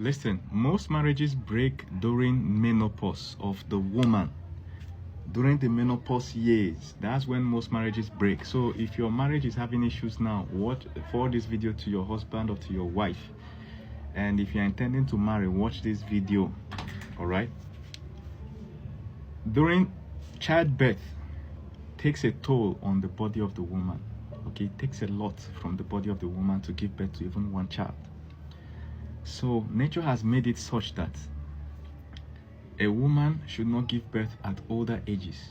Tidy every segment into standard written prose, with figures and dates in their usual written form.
Listen, most marriages break during menopause of the woman. During the menopause years, that's when most marriages break. So if your marriage is having issues now, forward this video to your husband or to your wife. And if you're intending to marry, watch this video. All right. During childbirth, takes a toll on the body of the woman. Okay, it takes a lot from the body of the woman to give birth to even one child. So nature has made it such that a woman should not give birth at older ages.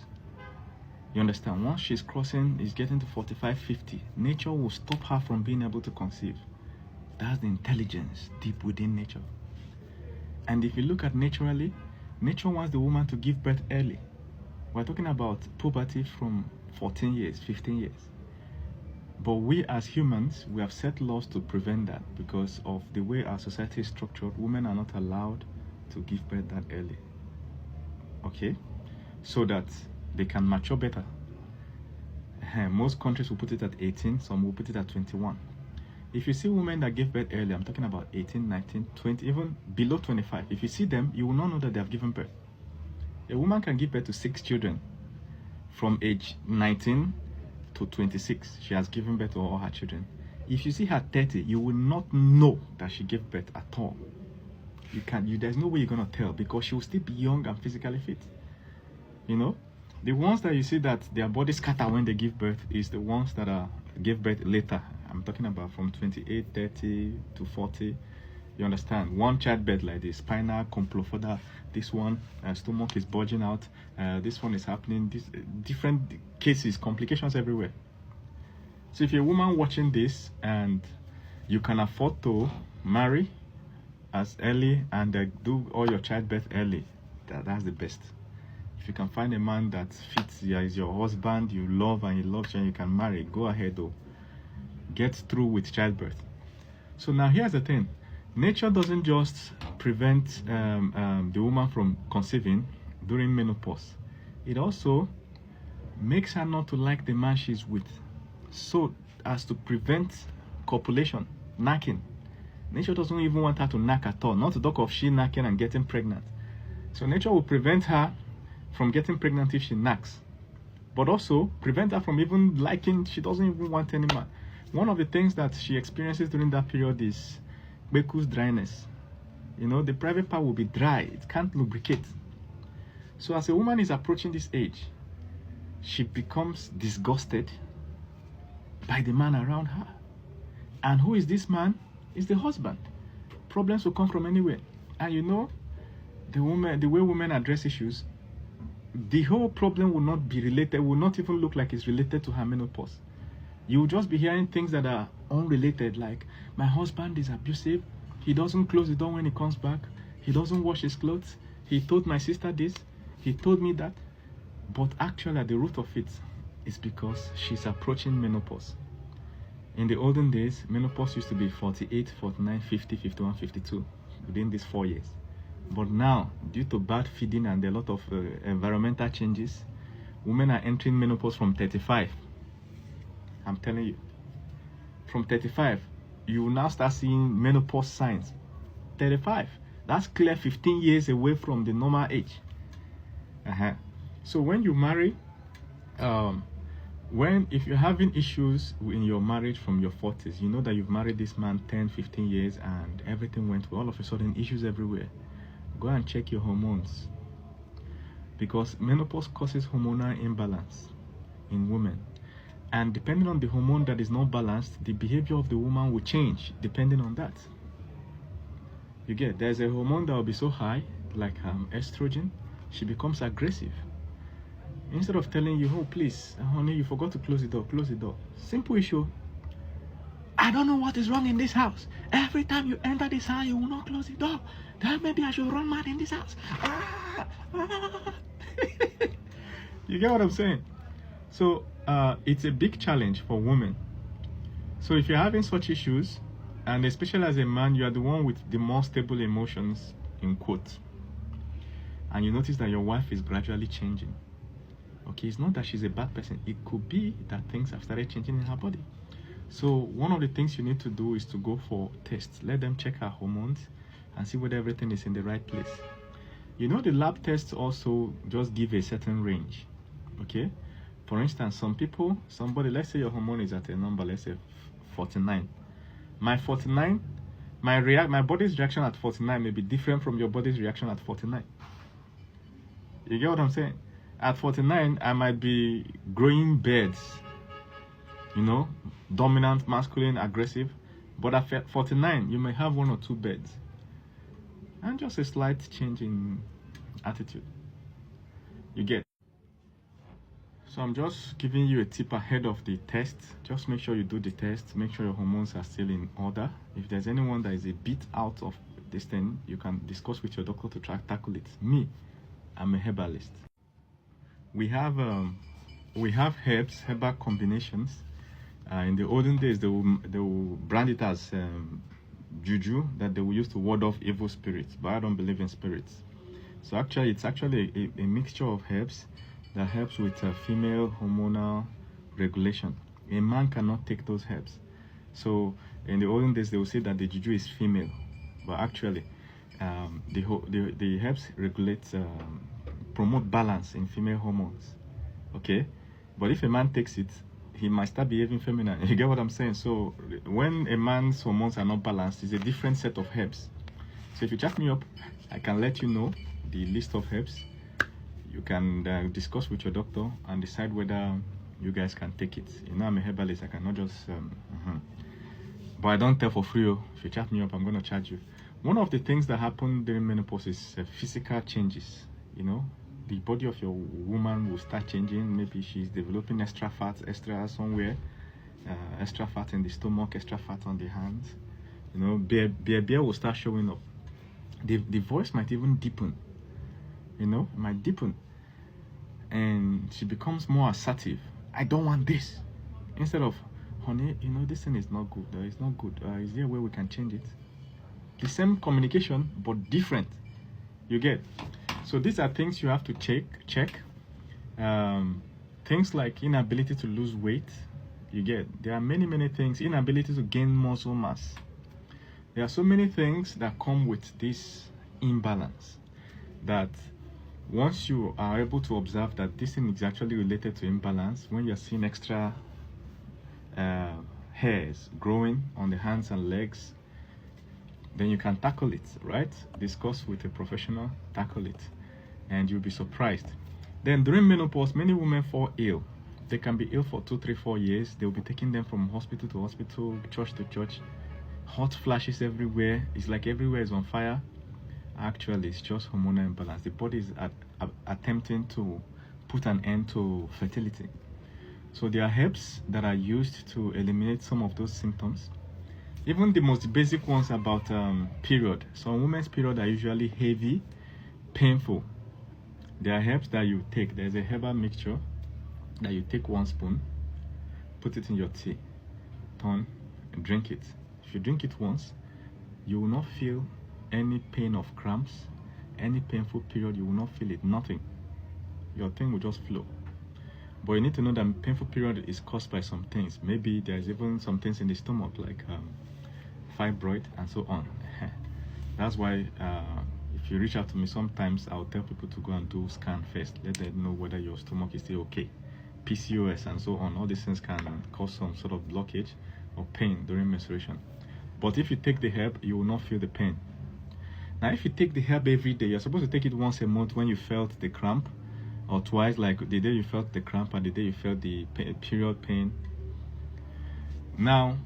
You understand? Once she's getting to 45, 50, nature will stop her from being able to conceive. That's the intelligence deep within nature. And if you look at naturally, nature wants the woman to give birth early. We're talking about puberty from 14 years, 15 years. But we as humans, we have set laws to prevent that because of the way our society is structured. Women are not allowed to give birth that early. Okay? So that they can mature better. Most countries will put it at 18, some will put it at 21. If you see women that give birth early, I'm talking about 18, 19, 20, even below 25. If you see them, you will not know that they have given birth. A woman can give birth to 6 children from age 19 to 26. She has given birth to all her children. If you see her 30, you will not know that she gave birth at all. There's no way you're going to tell because she will still be young and physically fit. You know, the ones that you see that their body scatter when they give birth is the ones that give birth later. I'm talking about from 28, 30 to 40. You understand? One childbirth like this, spinal, complofoda, this one, stomach is bulging out, this one is happening, different cases, complications everywhere. So if you're a woman watching this and you can afford to marry as early and do all your childbirth early, that's the best. If you can find a man that fits you, is your husband, you love and he loves you and you can marry, go ahead though. Get through with childbirth. So now here's the thing. Nature doesn't just prevent the woman from conceiving during menopause. It also makes her not to like the man she's with, so as to prevent copulation, knacking. Nature doesn't even want her to knack at all, not to talk of she knacking and getting pregnant. So nature will prevent her from getting pregnant if she knacks, but also prevent her from even liking, she doesn't even want any man. One of the things that she experiences during that period is Beku's dryness. You know, the private part will be dry, it can't lubricate. So as a woman is approaching this age, she becomes disgusted by the man around her. And who is this man? Is the husband. Problems will come from anywhere. And you know, the way women address issues, the whole problem will not be related, will not even look like it's related to her menopause. You will just be hearing things that are unrelated, like, my husband is abusive, he doesn't close the door when he comes back, he doesn't wash his clothes, he told my sister this, he told me that. But actually at the root of it is because she's approaching menopause. In the olden days, menopause used to be 48, 49, 50, 51, 52 within these 4 years. But now, due to bad feeding and a lot of environmental changes, women are entering menopause from 35. I'm telling you, from 35, you will now start seeing menopause signs. 35, that's clear 15 years away from the normal age. So when you marry, if you're having issues in your marriage from your 40s, you know that you've married this man 10, 15 years and everything went well, all of a sudden issues everywhere. Go and check your hormones, because menopause causes hormonal imbalance in women. And depending on the hormone that is not balanced, the behavior of the woman will change depending on that. You get, there's a hormone that will be so high, like estrogen, she becomes aggressive. Instead of telling you, oh please, honey, you forgot to close the door, close the door. Simple issue. I don't know what is wrong in this house. Every time you enter this house, you will not close the door. Then maybe I should run mad in this house. You get what I'm saying? So it's a big challenge for women. So if you're having such issues, and especially as a man, you are the one with the more stable emotions, in quotes, and you notice that your wife is gradually changing. Okay, it's not that she's a bad person. It could be that things have started changing in her body. So one of the things you need to do is to go for tests. Let them check her hormones and see whether everything is in the right place. You know, the lab tests also just give a certain range. Okay, for instance, somebody, let's say your hormone is at a number, let's say 49. My 49, my body's reaction at 49 may be different from your body's reaction at 49. You get what I'm saying? At 49, I might be growing beards, you know, dominant, masculine, aggressive. But at 49, you may have 1 or 2 beards. And just a slight change in attitude. You get. So I'm just giving you a tip ahead of the test. Just make sure you do the test. Make sure your hormones are still in order. If there's anyone that is a bit out of this thing, you can discuss with your doctor to try tackle it. Me, I'm a herbalist. We have herbs, herbal combinations. In the olden days, they will brand it as juju, that they will use to ward off evil spirits. But I don't believe in spirits. So actually, it's actually a mixture of herbs that helps with female hormonal regulation. A man cannot take those herbs. So in the olden days, they will say that the juju is female, but actually, the herbs regulate, promote balance in female hormones. Okay, but if a man takes it, he might start behaving feminine. You get what I'm saying? So when a man's hormones are not balanced, it's a different set of herbs. So if you chat me up, I can let you know the list of herbs. You can discuss with your doctor and decide whether you guys can take it. You know, I'm a herbalist. I cannot just but I don't tell for free. If you chat me up, I'm going to charge you. One of the things that happen during menopause is physical changes. You know, the body of your woman will start changing. Maybe she's developing extra fat, extra somewhere, extra fat in the stomach, extra fat on the hands. You know, beer will start showing up. The voice might even deepen. You know, it might deepen, and she becomes more assertive. I don't want this. Instead of, honey, you know, this thing is not good. It's not good. Is there a way we can change it? The same communication, but different. You get. So these are things you have to check. Things like inability to lose weight. You get. There are many things. Inability to gain muscle mass. There are so many things that come with this imbalance that once you are able to observe that this thing is actually related to imbalance, when you're seeing extra hairs growing on the hands and legs, then you can tackle it, right? Discuss with a professional, tackle it, and you'll be surprised. Then during menopause, many women fall ill. They can be ill for 2, 3, 4 years. They'll be taking them from hospital to hospital, church to church. Hot flashes everywhere. It's like everywhere is on fire. Actually, it's just hormonal imbalance. The body is attempting to put an end to fertility. So there are herbs that are used to eliminate some of those symptoms. Even the most basic ones about period. Some women's period are usually heavy, painful. There are herbs that you take. There's a herbal mixture that you take 1 spoon, put it in your tea, turn, and drink it. If you drink it once, you will not feel any pain of cramps, any painful period. You will not feel it, nothing. Your thing will just flow. But you need to know that painful period is caused by some things. Maybe there's even some things in the stomach like fibroid and so on. That's why if you reach out to me, sometimes I'll tell people to go and do scan first. Let them know whether your stomach is still okay. PCOS and so on. All these things can cause some sort of blockage or pain during menstruation. But if you take the herb, you will not feel the pain. Now, if you take the herb every day, you're supposed to take it once a month when you felt the cramp, or twice, like the day you felt the cramp and the day you felt the period pain. Now,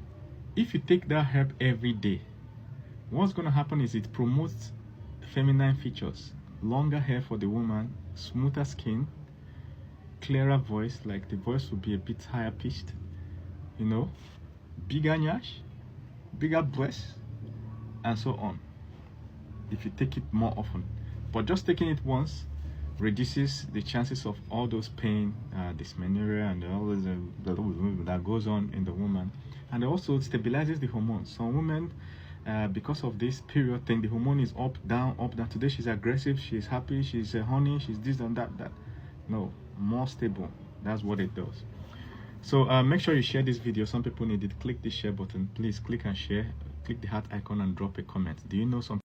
if you take that herb every day, what's going to happen is it promotes feminine features, longer hair for the woman, smoother skin, clearer voice, like the voice will be a bit higher pitched, you know, bigger nyash, bigger breasts, and so on, if you take it more often. But just taking it once reduces the chances of all those pain, dysmenorrhea, and all those that goes on in the woman. And it also stabilizes the hormones. Some women, because of this period thing, the hormone is up, down, up, down. Today she's aggressive, she's happy, she's honey, she's this and that. No, more stable. That's what it does. So make sure you share this video. Some people need it. Click the share button. Please click and share. Click the heart icon and drop a comment. Do you know some